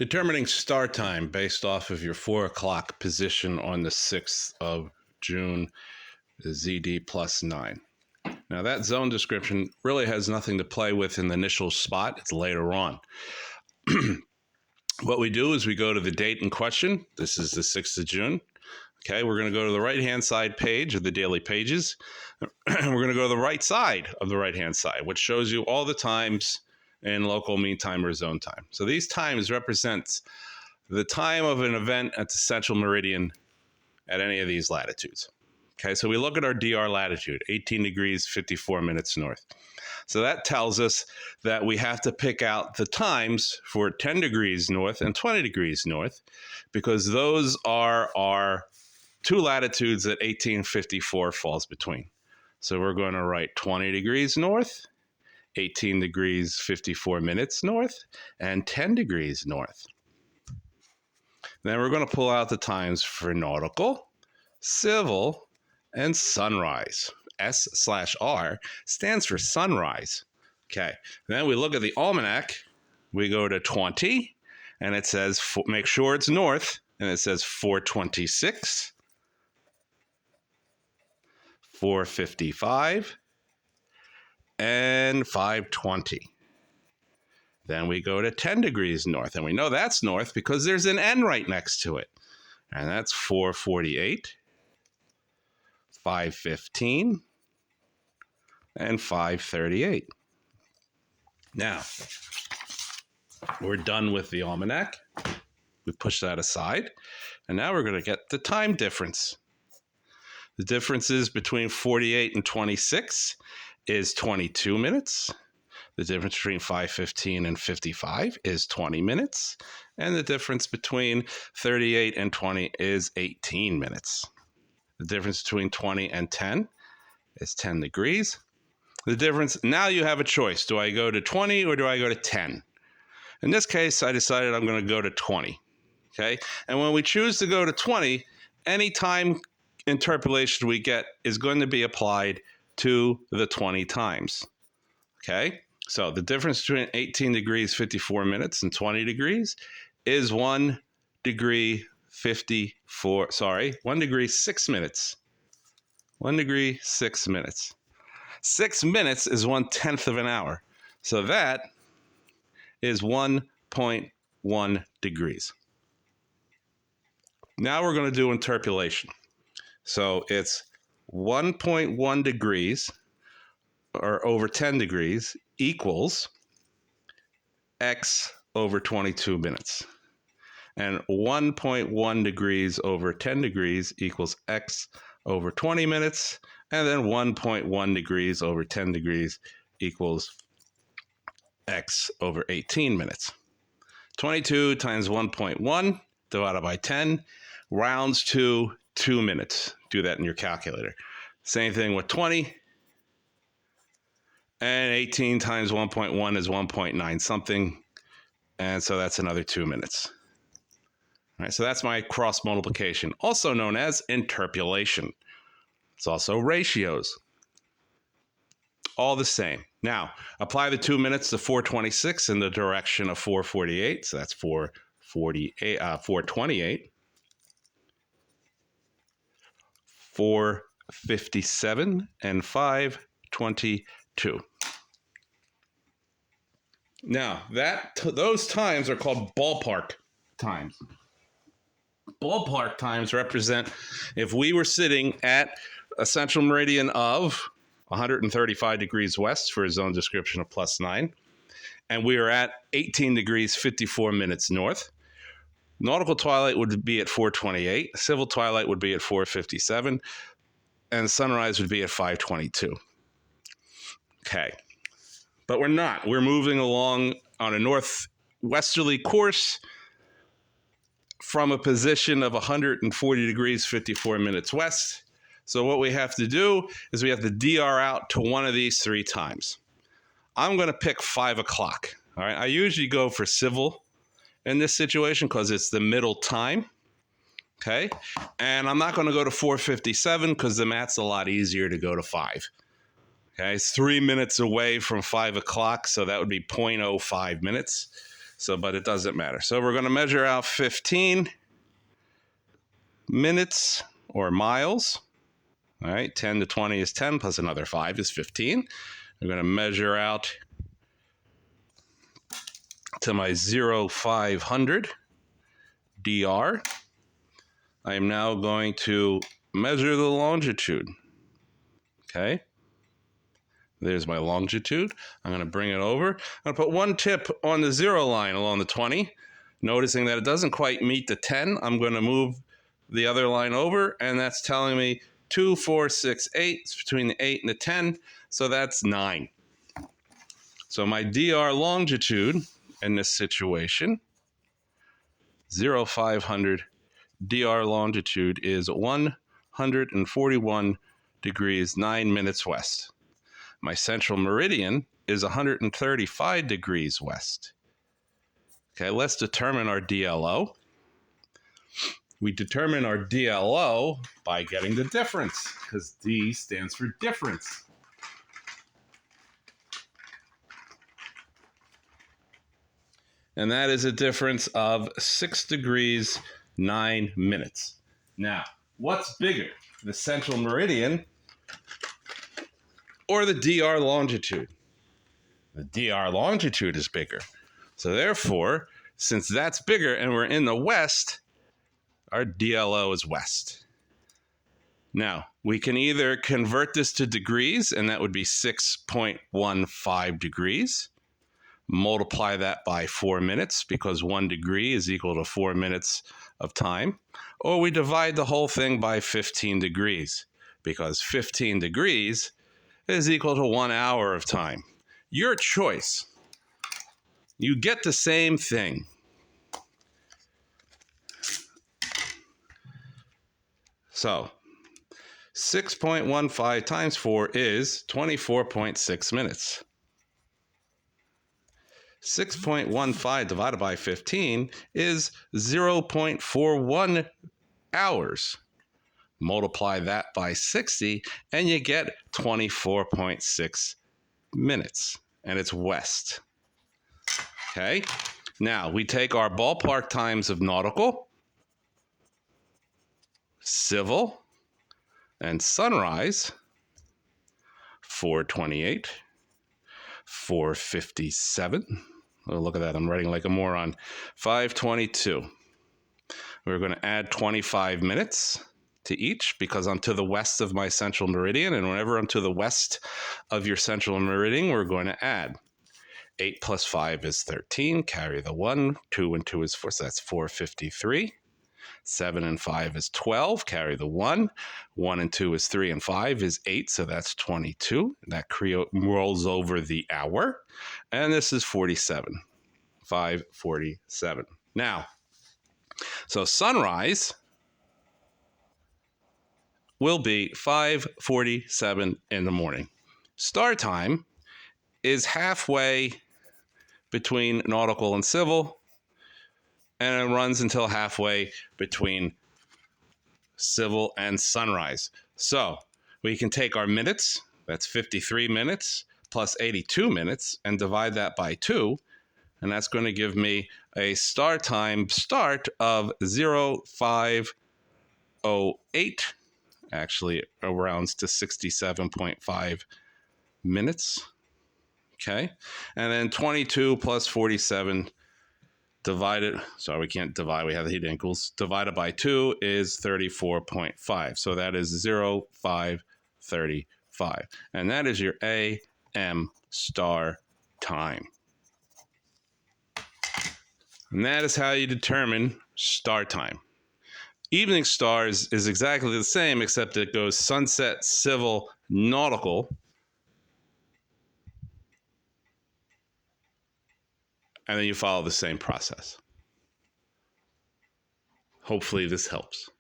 Determining start time based off of your 4 o'clock position on the 6th of June, ZD plus 9. Now that zone description really has nothing to play with in the initial spot. It's later on. What we do is we go to the date in question. This is the 6th of June. Okay, we're going to go to the right-hand side page of the daily pages. We're going to go to the right side of the right-hand side, which shows you all the times in local mean time or zone time. So these times represents the time of an event at the central meridian at any of these latitudes. Okay, so we look at our DR latitude, 18 degrees, 54 minutes north. So that tells us that we have to pick out the times for 10 degrees north and 20 degrees north, because those are our two latitudes that 1854 falls between. So we're going to write 20 degrees north, 18 degrees 54 minutes north, and 10 degrees north. Then we're going to pull out the times for nautical, civil, and sunrise. S/R stands for sunrise. Okay, then we look at the almanac. We go to 20, and it says, make sure it's north, and it says 426, 455, and 520. Then we go to 10 degrees north, and we know that's north because there's an N right next to it. And that's 448, 515, and 538. Now, we're done with the almanac. We push that aside, and now we're going to get the time difference. The differences between 48 and 26 is 22 minutes. The difference between 5:15 and 55 is 20 minutes. And the difference between 38 and 20 is 18 minutes. The difference between 20 and 10 is 10 degrees. The difference, now you have a choice. Do I go to 20 or do I go to 10? In this case, I decided I'm going to go to 20. Okay? And when we choose to go to 20, any time interpolation we get is going to be applied to the 20 times. Okay? So the difference between 18 degrees 54 minutes and 20 degrees is 1 degree 1 degree 6 minutes. 1 degree 6 minutes. 6 minutes is 1/10 of an hour. So that is 1.1 degrees. Now we're going to do interpolation. So it's 1.1 degrees or over 10 degrees equals x over 22 minutes. And 1.1 degrees over 10 degrees equals x over 20 minutes. And then 1.1 degrees over 10 degrees equals x over 18 minutes. 22 times 1.1 divided by 10 rounds to 2 minutes. Do that in your calculator. Same thing with 20. And 18 times 1.1 is 1.9 something. And so that's another 2 minutes. All right, so that's my cross multiplication, also known as interpolation. It's also ratios. All the same. Now, apply the 2 minutes to 426 in the direction of 448. So that's 428. 457 and 522. Now, those times are called ballpark times. Ballpark times represent if we were sitting at a central meridian of 135 degrees west for a zone description of +9, and we are at 18 degrees 54 minutes north. Nautical twilight would be at 428, civil twilight would be at 457, and sunrise would be at 522. Okay, but we're not. We're moving along on a northwesterly course from a position of 140 degrees 54 minutes west. So what we have to do is we have to DR out to one of these 3 times. I'm going to pick 5 o'clock. All right, I usually go for civil in this situation because it's the middle time. Okay, and I'm not going to go to 457 because the math's a lot easier to go to 5. Okay, it's 3 minutes away from 5 o'clock, so that would be 0.05 minutes. So, but it doesn't matter. So we're going to measure out 15 minutes or miles. All right, 10 to 20 is 10 plus another 5 is 15. We're going to measure out to my 0500 dr. I am now going to measure the longitude. Okay. There's my longitude. I'm going to bring it over. I'm going to put one tip on the 0 line along the 20. Noticing that it doesn't quite meet the 10, I'm going to move the other line over, and that's telling me 2, 4, 6, 8. It's between the 8 and the 10, so that's 9. So my dr longitude in this situation, 0500 dr longitude is 141 degrees 9 minutes west. My central meridian is 135 degrees west. Okay, let's determine our DLO. We determine our DLO by getting the difference, because D stands for difference. And that is a difference of 6 degrees 9 minutes. Now, what's bigger, the central meridian or the DR longitude? The DR longitude is bigger. So therefore, since that's bigger and we're in the west, our DLO is west. Now, we can either convert this to degrees, and that would be 6.15 degrees. Multiply that by 4 minutes, because 1 degree is equal to 4 minutes of time. Or we divide the whole thing by 15 degrees, because 15 degrees is equal to 1 hour of time. Your choice. You get the same thing. So 6.15 times 4 is 24.6 minutes. 6.15 divided by 15 is 0.41 hours. Multiply that by 60 and you get 24.6 minutes. And it's west. Okay? Now, we take our ballpark times of nautical, civil, and sunrise, 428, 457. Oh, look at that, I'm writing like a moron. 522. We're going to add 25 minutes to each, because I'm to the west of my central meridian, and whenever I'm to the west of your central meridian, we're going to add. 8 plus 5 is 13, carry the 1. 2 and 2 is 4, so that's 453. 7 and 5 is 12, carry the 1. 1 and 2 is 3, and 5 is 8, so that's 22. That rolls over the hour. And this is 47, 547. Now, so sunrise will be 5:47 in the morning. Star time is halfway between nautical and civil, and it runs until halfway between civil and sunrise. So we can take our minutes, that's 53 minutes plus 82 minutes, and divide that by 2, and that's going to give me a star time start of 0508. Actually, it rounds to 67.5 minutes. Okay, and then 22 plus 47 divided, sorry, we can't divide, we have the heat equals, divided by 2 is 34.5. So that is 0535. And that is your AM star time. And that is how you determine star time. Evening stars is exactly the same, except it goes sunset, civil, nautical. And then you follow the same process. Hopefully this helps.